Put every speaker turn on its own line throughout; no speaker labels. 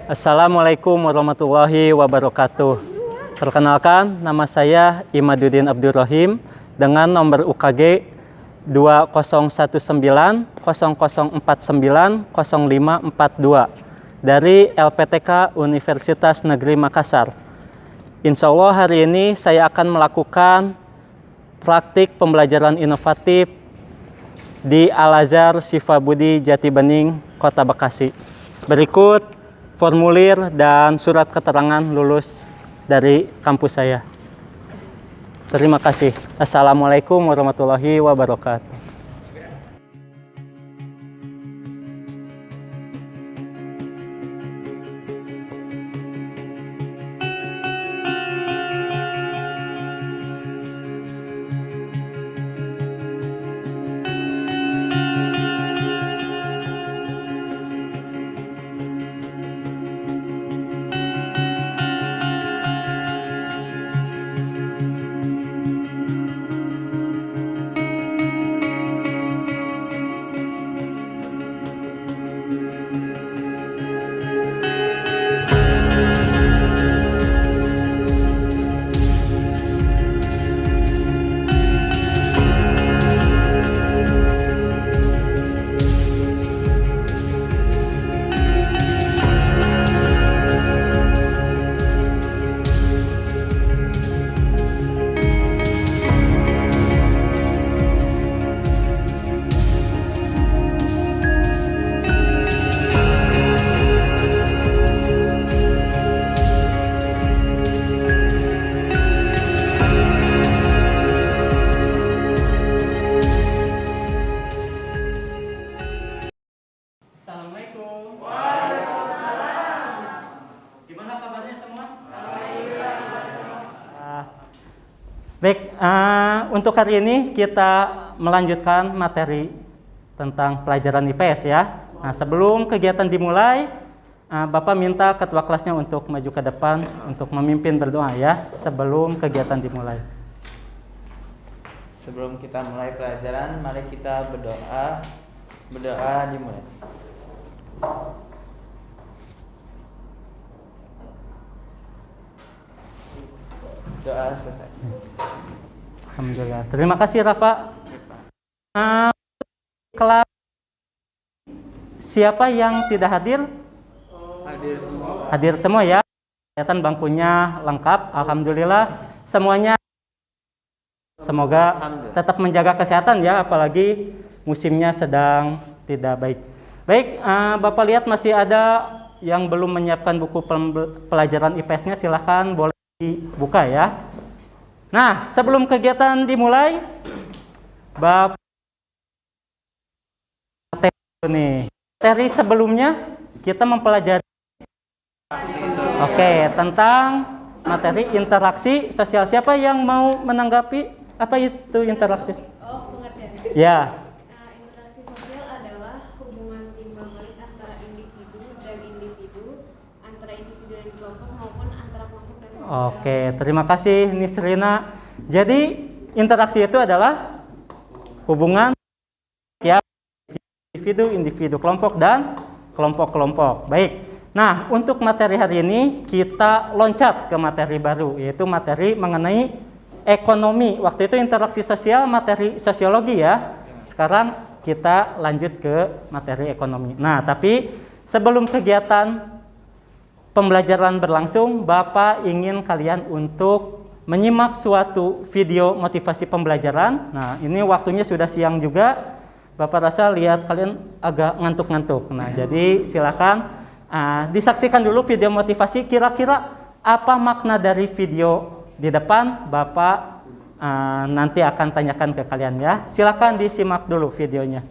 Assalamualaikum warahmatullahi wabarakatuh. Perkenalkan, nama saya Imaduddin Abdurrahim dengan nomor UKG 201900490542 dari LPTK Universitas Negeri Makassar. Insya Allah hari ini saya akan melakukan praktik pembelajaran inovatif di Al-Azhar Sifabudi Jatibening, Kota Bekasi. Berikut formulir dan surat keterangan lulus dari kampus saya. Terima kasih. Assalamualaikum warahmatullahi wabarakatuh. Assalamualaikum. Waalaikumsalam. Gimana kabarnya semua? Baik, untuk hari ini kita melanjutkan materi tentang pelajaran IPS ya. Nah, sebelum kegiatan dimulai, Bapak minta ketua kelasnya untuk maju ke depan untuk memimpin berdoa ya sebelum kegiatan dimulai.
Sebelum kita mulai pelajaran, mari kita berdoa. Berdoa dimulai. Doa selesai.
Alhamdulillah. Terima kasih Rafa. Kelas siapa yang tidak hadir?
Hadir semua.
Hadir semua ya. Kelihatan bangkunya lengkap. Alhamdulillah. Semuanya semoga tetap menjaga kesehatan ya, apalagi musimnya sedang tidak baik. Baik, Bapak lihat masih ada yang belum menyiapkan buku pelajaran IPS-nya, silahkan boleh dibuka ya. Nah, sebelum kegiatan dimulai, Bapak materi sebelumnya kita mempelajari tentang materi interaksi sosial. Siapa yang mau menanggapi apa itu interaksi?
Oh, pengertian.
Ya.
Interaksi sosial adalah hubungan timbal balik antara individu dan individu, antara individu dan kelompok maupun antara kelompok dan kelompok.
Oke, terima kasih Nisrina. Jadi interaksi itu adalah hubungan ya individu, kelompok dan kelompok-kelompok. Baik. Nah, untuk materi hari ini kita loncat ke materi baru, yaitu materi mengenai ekonomi. Waktu itu interaksi sosial, materi sosiologi ya. Sekarang kita lanjut ke materi ekonomi. Nah, tapi sebelum kegiatan pembelajaran berlangsung, Bapak ingin kalian untuk menyimak suatu video motivasi pembelajaran. Nah, ini waktunya sudah siang juga. Bapak rasa lihat kalian agak ngantuk-ngantuk. Nah, jadi silakan disaksikan dulu video motivasi. Kira-kira apa makna dari video di depan? Bapak nanti akan tanyakan ke kalian ya. Silakan disimak dulu videonya.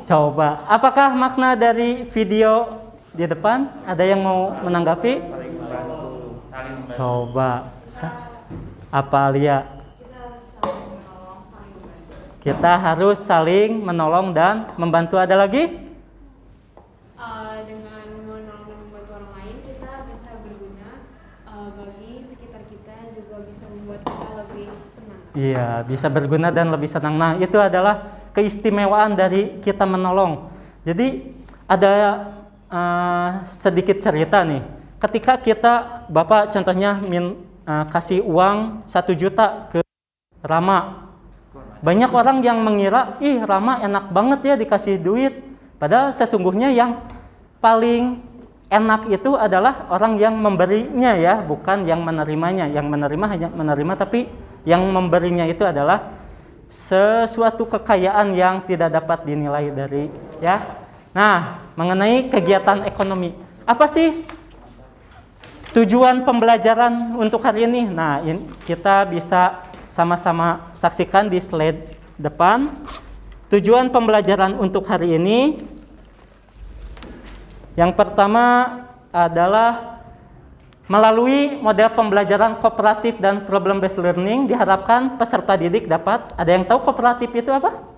Coba, apakah makna dari video di depan? Ada yang mau menanggapi? Coba apa Lia? Kita harus saling menolong dan membantu. Ada lagi?
Dengan menolong dan membantu orang lain, kita bisa berguna bagi sekitar kita, juga bisa membuat kita lebih senang.
Iya, bisa berguna dan lebih senang. Nah, itu adalah keistimewaan dari kita menolong. Jadi ada sedikit cerita nih. Ketika kita, Bapak contohnya kasih uang 1 juta ke Rama. Banyak orang yang mengira, ih Rama enak banget ya dikasih duit. Padahal sesungguhnya yang paling enak itu adalah orang yang memberinya ya, bukan yang menerimanya. Yang menerima hanya menerima, tapi yang memberinya itu adalah sesuatu kekayaan yang tidak dapat dinilai dari ya. Nah, mengenai kegiatan ekonomi, apa sih tujuan pembelajaran untuk hari ini? Nah, kita bisa sama-sama saksikan di slide depan. Tujuan pembelajaran untuk hari ini, yang pertama adalah melalui model pembelajaran kooperatif dan problem based learning, diharapkan peserta didik dapat, ada yang tahu kooperatif itu apa?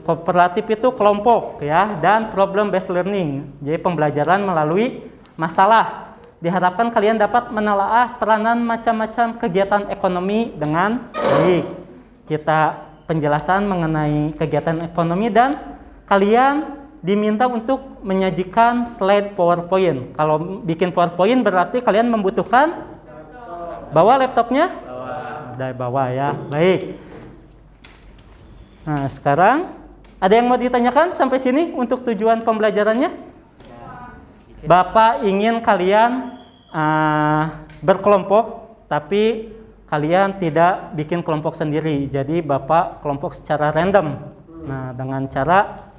Kooperatif itu kelompok ya, dan problem based learning. Jadi pembelajaran melalui masalah. Diharapkan kalian dapat menelaah peranan macam-macam kegiatan ekonomi dengan baik. Kita penjelasan mengenai kegiatan ekonomi dan kalian diminta untuk menyajikan slide PowerPoint. Kalau bikin PowerPoint berarti kalian membutuhkan bawa laptopnya? Bawa ya. Baik. Nah, sekarang ada yang mau ditanyakan sampai sini untuk tujuan pembelajarannya? Bapak ingin kalian berkelompok, tapi kalian tidak bikin kelompok sendiri. Jadi Bapak kelompok secara random. Nah, dengan cara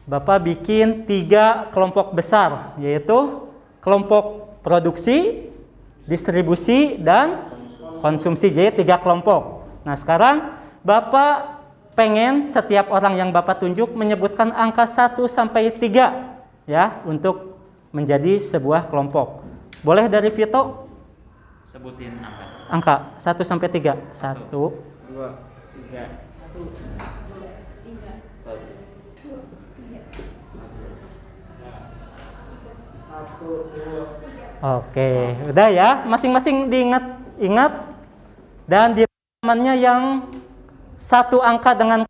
Bapak bikin 3 kelompok besar, yaitu kelompok produksi, distribusi, dan konsumsi. Jadi 3 kelompok. Nah, sekarang Bapak pengen setiap orang yang Bapak tunjuk menyebutkan angka 1 sampai 3 ya, untuk menjadi sebuah kelompok. Boleh dari Vito?
Sebutin
Angka 1 sampai 3. 1,
2, 3.
Oke, udah ya, masing-masing diingat dan di temannya yang 1 angka dengan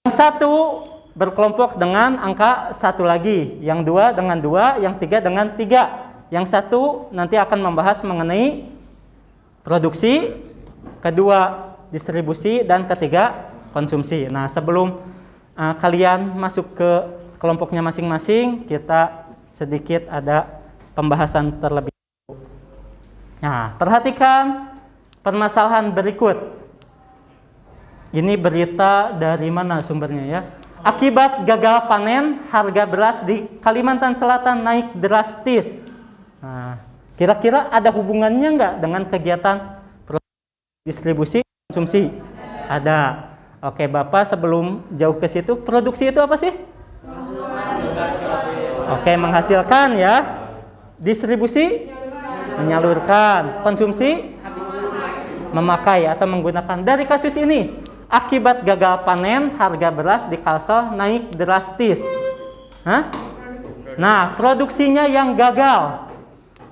yang 1 berkelompok dengan angka 1 lagi, yang 2 dengan 2, yang 3 dengan 3. Yang 1 nanti akan membahas mengenai produksi, kedua distribusi, dan ketiga konsumsi. Nah, sebelum kalian masuk ke kelompoknya masing-masing, kita sedikit ada pembahasan terlebih dahulu. Nah, perhatikan permasalahan berikut. Ini berita dari mana sumbernya ya? Akibat gagal panen, harga beras di Kalimantan Selatan naik drastis. Nah, kira-kira ada hubungannya nggak dengan kegiatan distribusi konsumsi? Ada. Oke, Bapak sebelum jauh ke situ, produksi itu apa sih? Oke, menghasilkan ya. Distribusi? Menyalurkan. Konsumsi? Memakai atau menggunakan. Dari kasus ini, akibat gagal panen, harga beras di Kalsel naik drastis. Nah, produksinya yang gagal,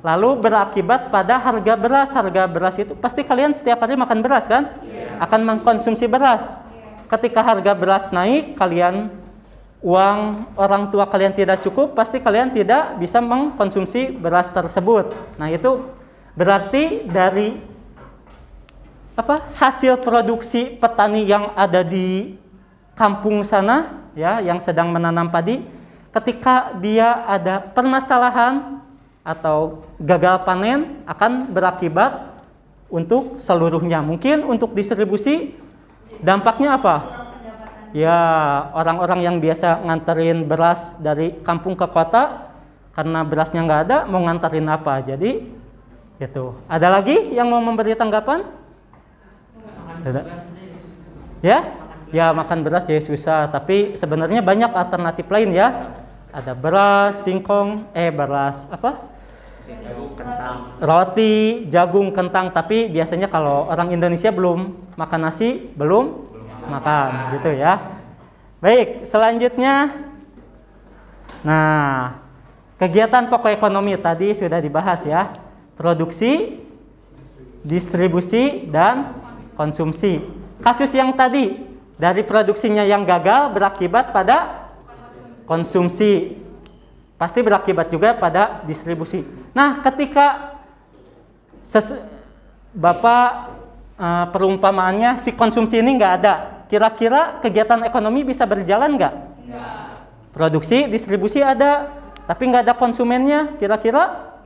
lalu berakibat pada harga beras. Harga beras itu pasti kalian setiap hari makan beras kan? Akan mengkonsumsi beras. Ketika harga beras naik, uang orang tua kalian tidak cukup, pasti kalian tidak bisa mengkonsumsi beras tersebut. Nah, itu berarti dari hasil produksi petani yang ada di kampung sana ya, yang sedang menanam padi, ketika dia ada permasalahan atau gagal panen, akan berakibat untuk seluruhnya. Mungkin untuk distribusi dampaknya apa? Ya, orang-orang yang biasa nganterin beras dari kampung ke kota, karena berasnya nggak ada, mau nganterin apa? Jadi itu. Ada lagi yang mau memberi tanggapan? Tidak. Ya, makan beras jadi susah. Tapi sebenarnya banyak alternatif lain ya. Ada beras, singkong, beras apa?
Jagung, kentang.
Roti, jagung, kentang. Tapi biasanya kalau orang Indonesia belum makan nasi, belum makan, gitu ya. Baik, selanjutnya. Nah, kegiatan pokok ekonomi tadi sudah dibahas ya. Produksi, distribusi, dan konsumsi. Kasus yang tadi, dari produksinya yang gagal berakibat pada konsumsi, pasti berakibat juga pada distribusi. Nah, ketika Bapak perumpamaannya si konsumsi ini nggak ada, kira-kira kegiatan ekonomi bisa berjalan nggak? Produksi, distribusi ada, tapi nggak ada konsumennya, kira-kira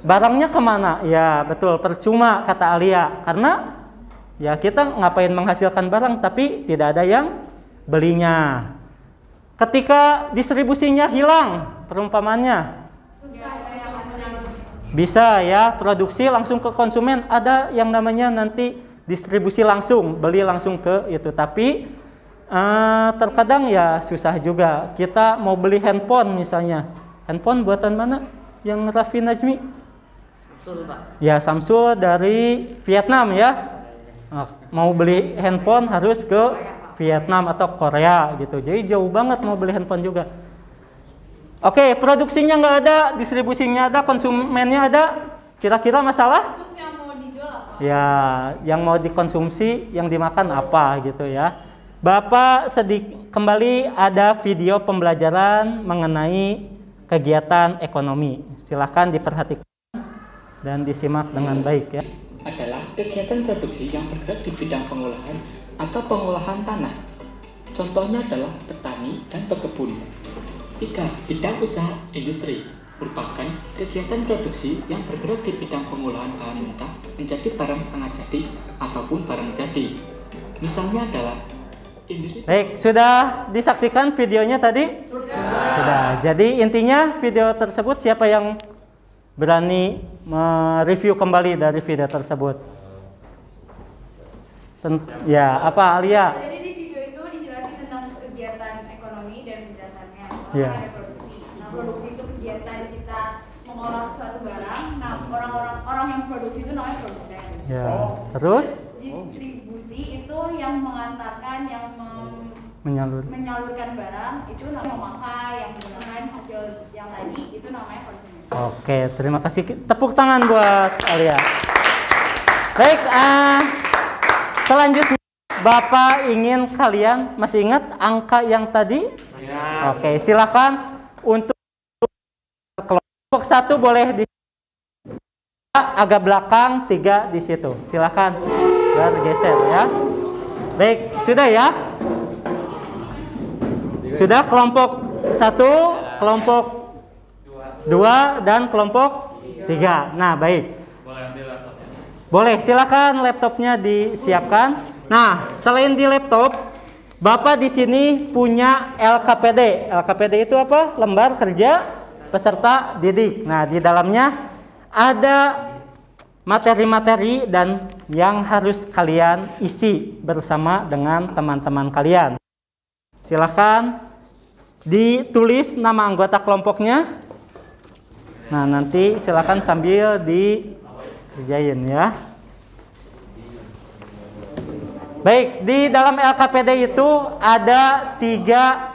barangnya kemana? Ya betul, percuma kata Alia, karena ya kita ngapain menghasilkan barang tapi tidak ada yang belinya. Ketika distribusinya hilang, perumpamannya bisa ya, produksi langsung ke konsumen, ada yang namanya nanti distribusi langsung, beli langsung ke itu. Tapi terkadang ya susah juga. Kita mau beli handphone misalnya, handphone buatan mana? Yang Raffi Najmi?
Samsul, Pak.
Ya Samsul dari Vietnam ya. Nah, mau beli handphone harus ke Vietnam atau Korea gitu. Jadi jauh banget mau beli handphone juga. Oke, produksinya nggak ada, distribusinya ada, konsumennya ada. Kira-kira masalah?
Terus yang mau dijual apa?
Ya, yang mau dikonsumsi, yang dimakan apa gitu ya. Bapak kembali ada video pembelajaran mengenai kegiatan ekonomi. Silahkan diperhatikan dan disimak dengan baik ya.
Adalah kegiatan produksi yang bergerak di bidang pengolahan atau pengolahan tanah. Contohnya adalah petani dan pekebun. 3. Bidang usaha industri merupakan kegiatan produksi yang bergerak di bidang pengolahan bahan mentah menjadi barang setengah jadi ataupun barang jadi. Misalnya adalah industri.
Baik, sudah disaksikan videonya tadi? Sudah. Jadi intinya video tersebut siapa yang berani mereview kembali dari video tersebut? Ya, apa Alia?
Jadi di video itu dijelasin tentang kegiatan ekonomi dan berdasarnya.
Iya.
Ada produksi. Nah, produksi itu kegiatan kita mengolah suatu barang. Nah, orang yang produksi itu namanya produsen.
Ya. Terus
Distribusi itu yang mengantarkan, yang menyalurkan barang itu namanya memakai, yang menggunakan hasil yang tadi itu namanya konsumen.
Oke, terima kasih. Tepuk tangan buat Alia. Baik, selanjutnya Bapak ingin kalian masih ingat angka yang tadi?
Ya.
Oke, silakan untuk kelompok 1 boleh di agak belakang, 3 di situ. Silakan bergeser ya. Baik, sudah ya? Sudah kelompok 1, kelompok 2 dan kelompok 3. Nah, baik. Boleh, silakan laptopnya disiapkan. Nah, selain di laptop, Bapak di sini punya LKPD. LKPD itu apa? Lembar kerja peserta didik. Nah, di dalamnya ada materi-materi dan yang harus kalian isi bersama dengan teman-teman kalian. Silakan ditulis nama anggota kelompoknya. Nah, nanti silakan sambil dikerjain ya. Baik, di dalam LKPD itu ada 3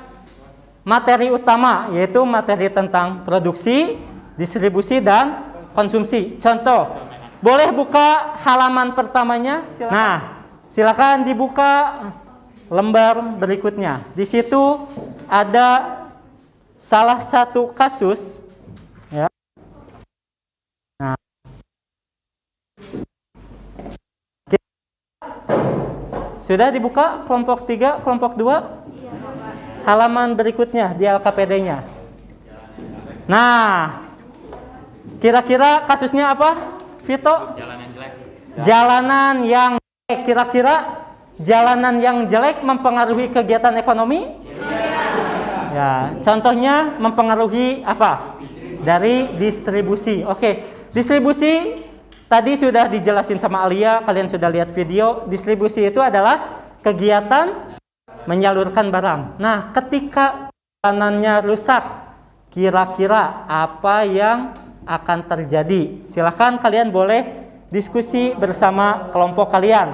materi utama, yaitu materi tentang produksi, distribusi, dan konsumsi. Contoh, boleh buka halaman pertamanya? Silakan. Nah, silakan dibuka lembar berikutnya. Di situ ada salah satu kasus. Ya. Nah, sudah dibuka kelompok 3, kelompok 2? Halaman berikutnya di LKPD-nya. Nah, kira-kira kasusnya apa, Vito?
Jalanan jelek.
Jalanan yang jelek. Kira-kira jalanan yang jelek mempengaruhi kegiatan ekonomi? Ya, contohnya mempengaruhi apa? Dari distribusi. Oke, distribusi tadi sudah dijelasin sama Alia, kalian sudah lihat video. Distribusi itu adalah kegiatan menyalurkan barang. Nah, ketika perjalanannya rusak, kira-kira apa yang akan terjadi? Silahkan kalian boleh diskusi bersama kelompok kalian.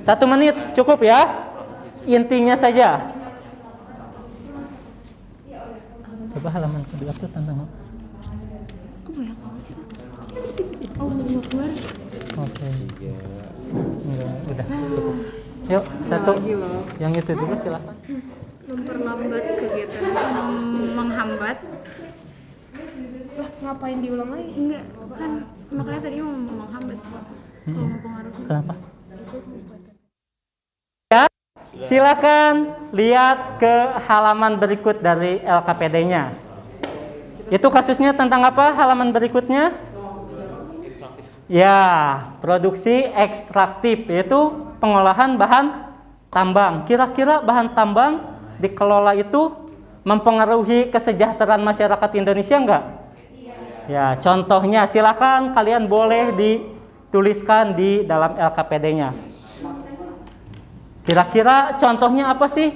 1 menit cukup ya, intinya saja. Coba halaman kedua tuh tentang apa? Oke. Enggak, udah cukup. Yuk, 1. Yang itu dulu silahkan.
Memperlambat kegiatan, menghambat. Lah, ngapain diulang lagi? Enggak, kan makanya tadi mau menghambat. Mempengaruhi.
Kenapa? Ya, silakan lihat ke halaman berikut dari LKPD-nya. Itu kasusnya tentang apa halaman berikutnya? Ya, produksi ekstraktif, yaitu pengolahan bahan tambang. Kira-kira bahan tambang dikelola itu mempengaruhi kesejahteraan masyarakat Indonesia enggak? Ya, contohnya silakan kalian boleh dituliskan di dalam LKPD-nya. Kira-kira contohnya apa sih?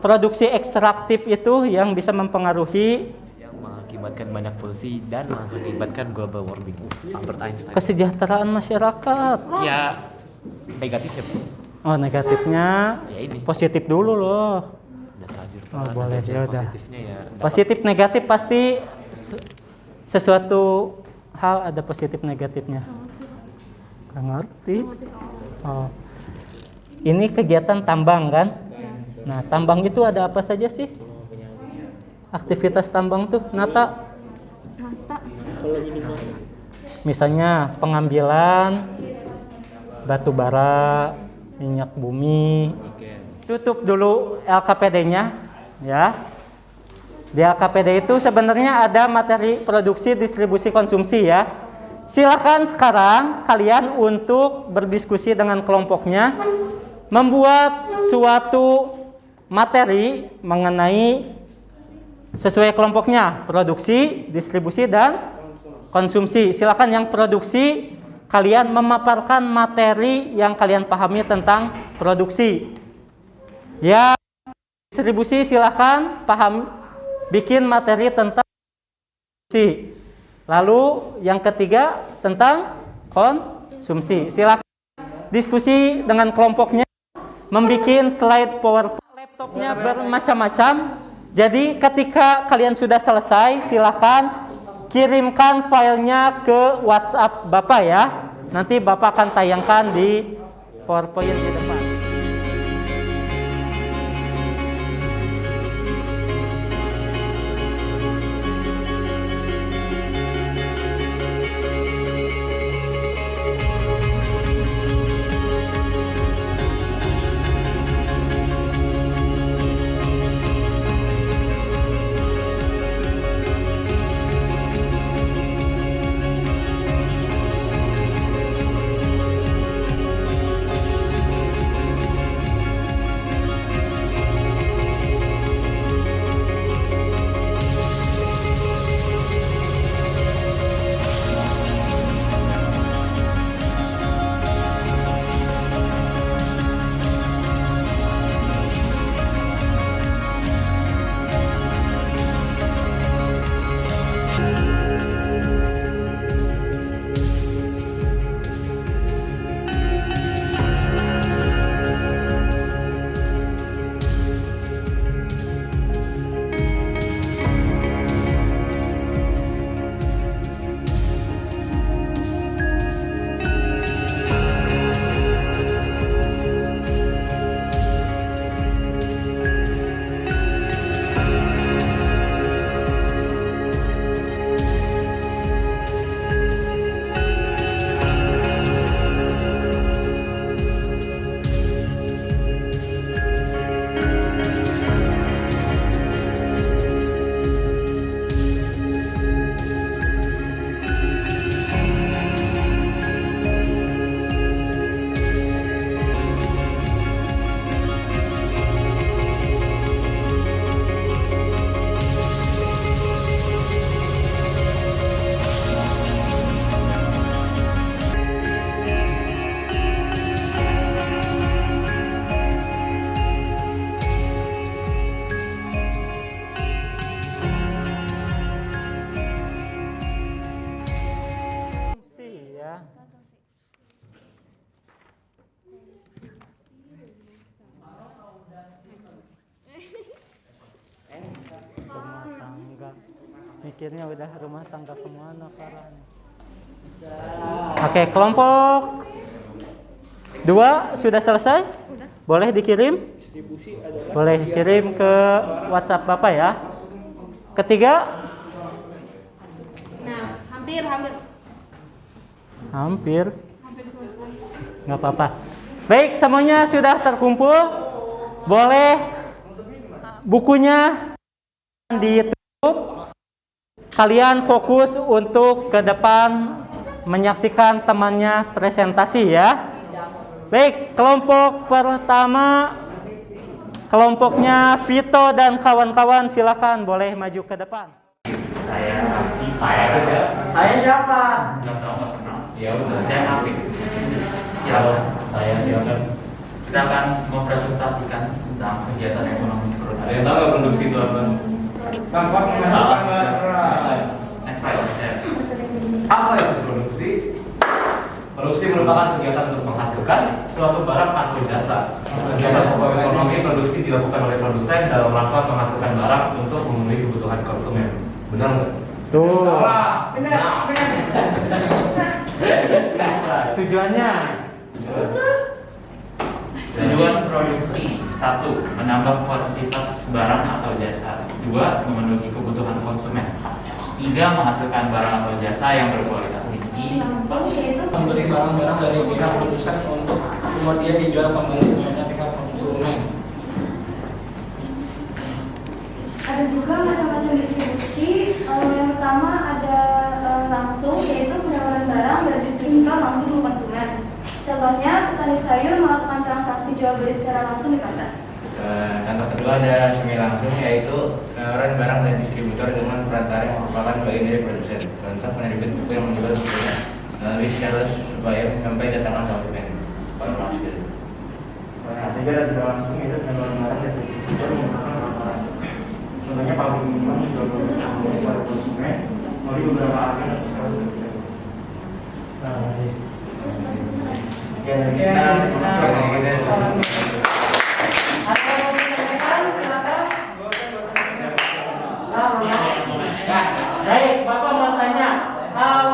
Produksi ekstraktif itu yang bisa mempengaruhi
mengakibatkan banyak polusi dan mengakibatkan global warming. Albert Einstein.
Kesejahteraan masyarakat.
Ya negatif ya.
Oh, negatifnya.
Ya ini.
Positif dulu loh.
Udah terakhir.
Oh, boleh ya udah.
Positifnya ya.
Positif negatif pasti sesuatu hal ada positif negatifnya. Nggak ngerti. Oh. Ini kegiatan tambang kan? Nah, tambang itu ada apa saja sih? Aktivitas tambang tuh, Nata? Misalnya pengambilan batu bara, minyak bumi. Tutup dulu LKPD-nya, ya. Di LKPD itu sebenarnya ada materi produksi, distribusi, konsumsi ya. Silakan sekarang kalian untuk berdiskusi dengan kelompoknya, membuat suatu materi mengenai sesuai kelompoknya, produksi, distribusi, dan konsumsi. Silakan yang produksi, kalian memaparkan materi yang kalian pahami tentang produksi. Ya, distribusi silakan bikin materi tentang distribusi. Lalu yang ketiga tentang konsumsi. Silakan diskusi dengan kelompoknya, membuat slide PowerPoint. Laptopnya bermacam-macam. Jadi ketika kalian sudah selesai, silakan kirimkan filenya ke WhatsApp Bapak ya. Nanti Bapak akan tayangkan di PowerPoint di depan. mikirnya udah rumah tangga kemana Farhan. Oke, kelompok 2 sudah selesai? Boleh dikirim? Boleh kirim ke WhatsApp Bapak ya. Ketiga?
Nah, hampir selesai.
Nggak apa-apa. Baik, semuanya sudah terkumpul. Boleh bukunya ditutup. Kalian fokus untuk ke depan menyaksikan temannya presentasi ya. Baik, kelompok pertama, kelompoknya Vito dan kawan-kawan, silakan boleh maju ke depan.
Saya siapa? Nggak tahu, nggak kenal. Ya udah, saya Afif. Silakan. Saya silakan. Kita akan mempresentasikan tentang kegiatan ekonomi produksi. Ada yang tahu nggak produksi itu apa? Tanpa menghasilkan barang. Next slide. Apa itu produksi? Produksi merupakan kegiatan untuk menghasilkan suatu barang atau jasa. Kegiatan ekonomi produksi dilakukan oleh produsen dalam rangka menghasilkan barang untuk memenuhi kebutuhan konsumen. Benar nggak?
Tuh.
Benar.
Tujuannya
Tujuan produksi 1. Menambah kuantitas barang atau jasa. 2. Memenuhi kebutuhan konsumen. 3. Menghasilkan barang atau jasa yang berkualitas tinggi.
Membeli barang-barang dari pihak produsen untuk kemudian dijual kembali kepada pihak konsumen.
Ada juga macam-macam distribusi. Yang pertama ada langsung, yaitu penawaran barang dan distribusikan langsung ke konsumen. Contohnya, petani sayur melakukan transaksi jual beli secara langsung di pasar.
Contoh kedua ada semi langsung, yaitu penawaran barang dan distributor dengan perantara yang merupakan bagian dari produsen. Contoh penerbit buku yang menjual bukunya melalui sales supaya sampai datangan konsumen.
Ketiga dan tidak langsung itu penawaran barang dan distributor merupakan penawaran. Contohnya pabrik minuman menjual produknya kepada konsumen melalui beberapa agen atau sales. Baik, Bapak mau tanya, kalau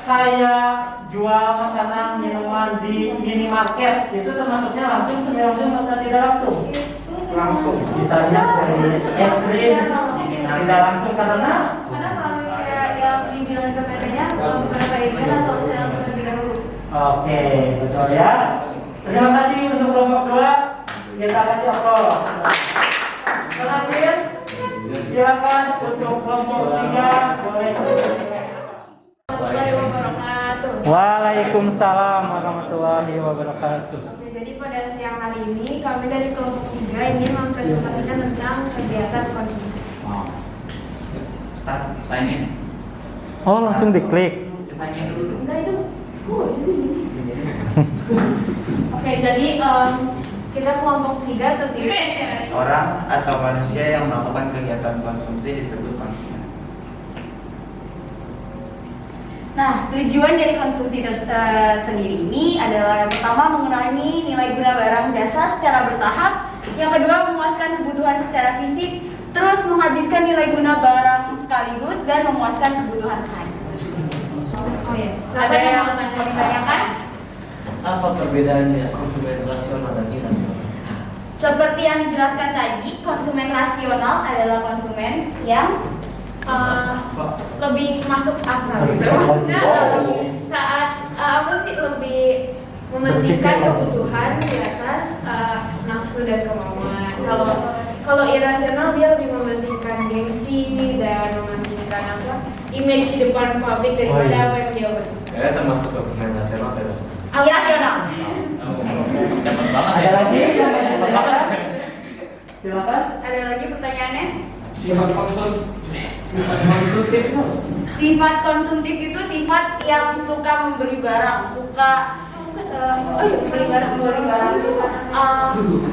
kayak jual makanan minuman di minimarket itu termasuknya langsung, semi langsung atau tidak langsung? Langsung. Misalnya dari es krim tidak langsung karena
kalau kayak yang dibilang ke PT-nya beberapa event atau sales terlebih dahulu.
Oke, betul ya. Terima kasih untuk kelompok 2. Kita kasih aplaus. Terakhir, silakan untuk kelompok 3 boleh.
Warahmatullahi wabarakatuh.
Waalaikumsalam warahmatullahi wabarakatuh.
Oke, jadi pada siang hari ini kami dari kelompok 3 ingin mempresentasikan tentang kegiatan konsumsi.
Start, sign in.
Oh, langsung diklik.
Sign in dulu.
Nah itu, Oke, jadi kita kelompok 3 terdiri dari
Orang atau manusia yang melakukan kegiatan konsumsi disebut konsumen.
Nah, tujuan dari konsumsi sendiri ini adalah yang pertama mengurangi nilai guna barang jasa secara bertahap, yang kedua memuaskan kebutuhan secara fisik, terus menghabiskan nilai guna barang sekaligus dan memuaskan kebutuhan lain.
Oh ya,
Ada yang mau ditanyakan?
Apa perbedaannya konsumen rasional dan irasional?
Seperti yang dijelaskan tadi, konsumen rasional adalah konsumen yang
lebih masuk akal. Maksudnya saat lebih mementingkan kebutuhan di atas nafsu dan kemauan. Kalau irasional dia lebih mementingkan gengsi dan mementingkan image di depan publik daripada apa yang dia buat.
Ya, termasuk konsumen rasional atau irasional?
irasional.
Dapat banget
Ada
ya.
lagi? Silakan.
Ada lagi pertanyaannya?
Sifat
Sifat konsumtif itu sifat yang suka membeli barang,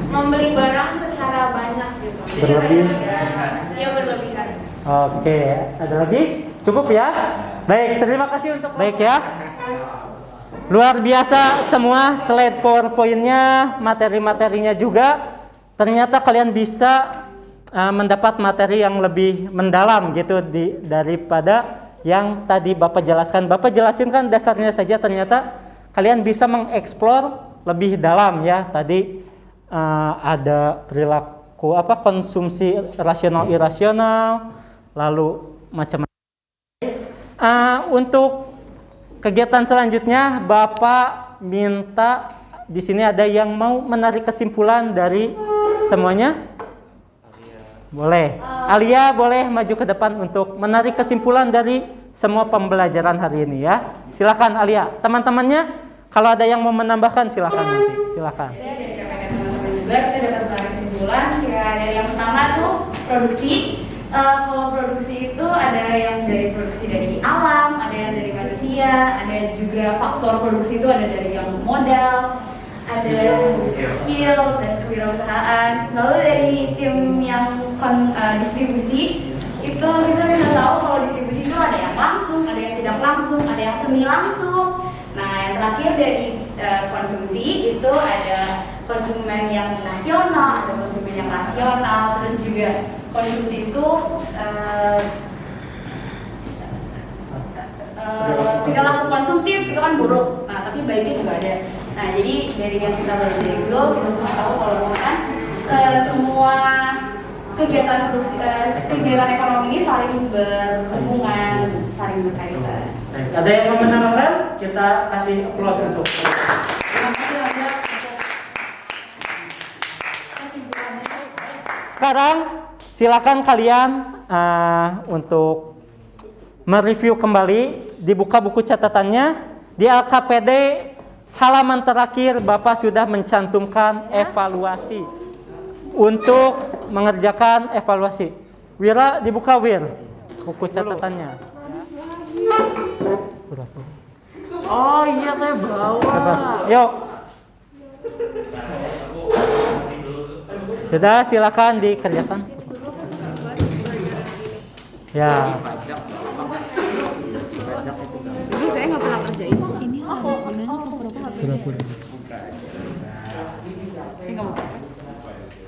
Membeli barang secara banyak gitu.
Berlebihan.
Iya, berlebihan.
Oke, ada lagi? Cukup ya? Baik, terima kasih untuk baik ya. Luar biasa semua slide PowerPoint-nya, materi-materinya juga. Ternyata kalian bisa mendapat materi yang lebih mendalam gitu daripada yang tadi Bapak jelaskan. Bapak jelasin kan dasarnya saja, ternyata kalian bisa mengeksplor lebih dalam ya. Tadi ada perilaku konsumsi rasional irasional, lalu macam-macam. Untuk kegiatan selanjutnya Bapak minta di sini ada yang mau menarik kesimpulan dari semuanya? Boleh. Alia boleh maju ke depan untuk menarik kesimpulan dari semua pembelajaran hari ini ya. Silakan Alia. Teman-temannya kalau ada yang mau menambahkan silakan nanti. Silakan.
Dari teman-teman juga kita dapat menarik kesimpulan ya, dari yang pertama tuh produksi. Kalau produksi itu ada yang dari produksi dari alam, ada yang dari manusia, ada juga faktor produksi itu ada dari yang modal, ada skill dan kewirausahaan. Lalu dari tim yang distribusi itu kita bisa tahu kalau distribusi itu ada yang langsung, ada yang tidak langsung, ada yang semi langsung. Nah yang terakhir dari konsumsi itu ada konsumen yang nasional, ada konsumen yang rasional, terus juga konsumsi itu perilaku konsumtif itu kan buruk, nah tapi baiknya juga ada. Nah jadi dari yang kita belajar itu kita bisa tahu kalau kan semua kegiatan produksi, kegiatan ekonomi ini saling berhubungan, saling berkaitan.
Ada yang mau menambahkan? Kita kasih applause untuk. Sekarang silakan kalian untuk mereview kembali, dibuka buku catatannya. Di LKPD halaman terakhir Bapak sudah mencantumkan evaluasi untuk mengerjakan evaluasi. Wira, dibuka Wir buku catatannya.
Oh iya, saya bawa.
Yuk. Sudah, silakan dikerjakan. Ya.
Jadi saya nggak pernah kerjain. Ini sebenarnya pura-pura. Saya nggak mau.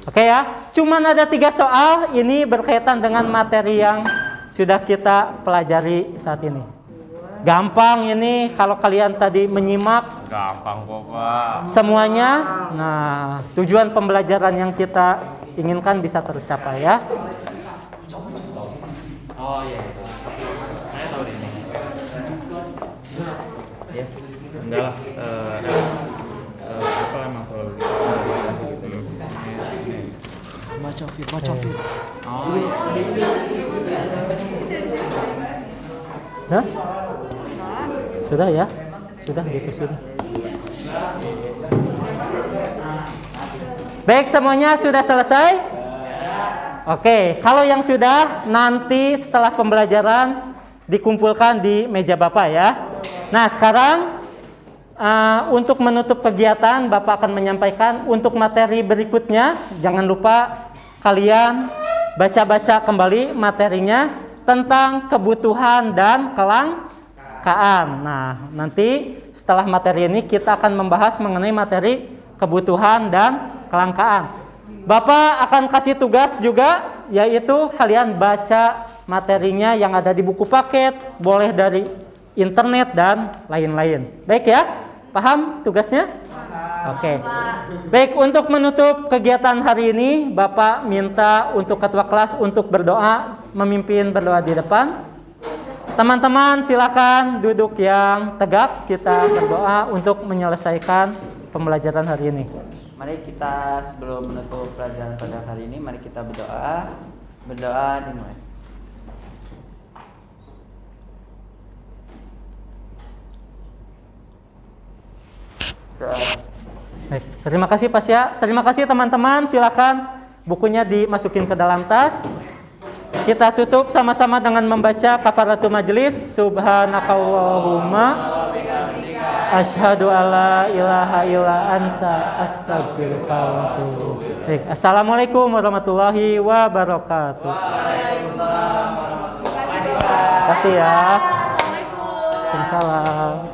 Oke ya, cuman ada 3 soal. Ini berkaitan dengan materi yang sudah kita pelajari saat ini. Gampang ini kalau kalian tadi menyimak.
Gampang kok Pak.
Semuanya. Nah, tujuan pembelajaran yang kita inginkan bisa tercapai ya.
Oh iya. Saya tahu ini. Yes. Enggak lah. Apa emang selalu gitu. Baca fit. Oh iya.
Nah? Sudah ya? Sudah gitu sudah. Baik, semuanya sudah selesai? Oke, kalau yang sudah nanti setelah pembelajaran dikumpulkan di meja Bapak ya. Nah, sekarang untuk menutup kegiatan Bapak akan menyampaikan untuk materi berikutnya. Jangan lupa kalian baca-baca kembali materinya tentang kebutuhan dan kelangkaan. Nah, nanti setelah materi ini kita akan membahas mengenai materi kebutuhan dan kelangkaan. Bapak akan kasih tugas juga, yaitu kalian baca materinya yang ada di buku paket, boleh dari internet dan lain-lain. Baik ya? Paham tugasnya? Oke. Baik, untuk menutup kegiatan hari ini, Bapak minta untuk ketua kelas untuk berdoa, memimpin berdoa di depan. Teman-teman silakan duduk yang tegak, kita berdoa untuk menyelesaikan pembelajaran hari ini.
Mari kita sebelum menutup pelajaran pada hari ini, mari kita berdoa. Berdoa dimulai.
Baik, terima kasih Pasya. Terima kasih teman-teman. Silakan bukunya dimasukin ke dalam tas. Kita tutup sama-sama dengan membaca kafaratul majelis. Subhanakallahumma asyhadu alla ilaha illa anta astaghfiruka wa atubu ilaik. Assalamualaikum warahmatullahi wabarakatuh. Waalaikumsalam warahmatullahi wabarakatuh. Terima kasih ya. Waalaikumsalam.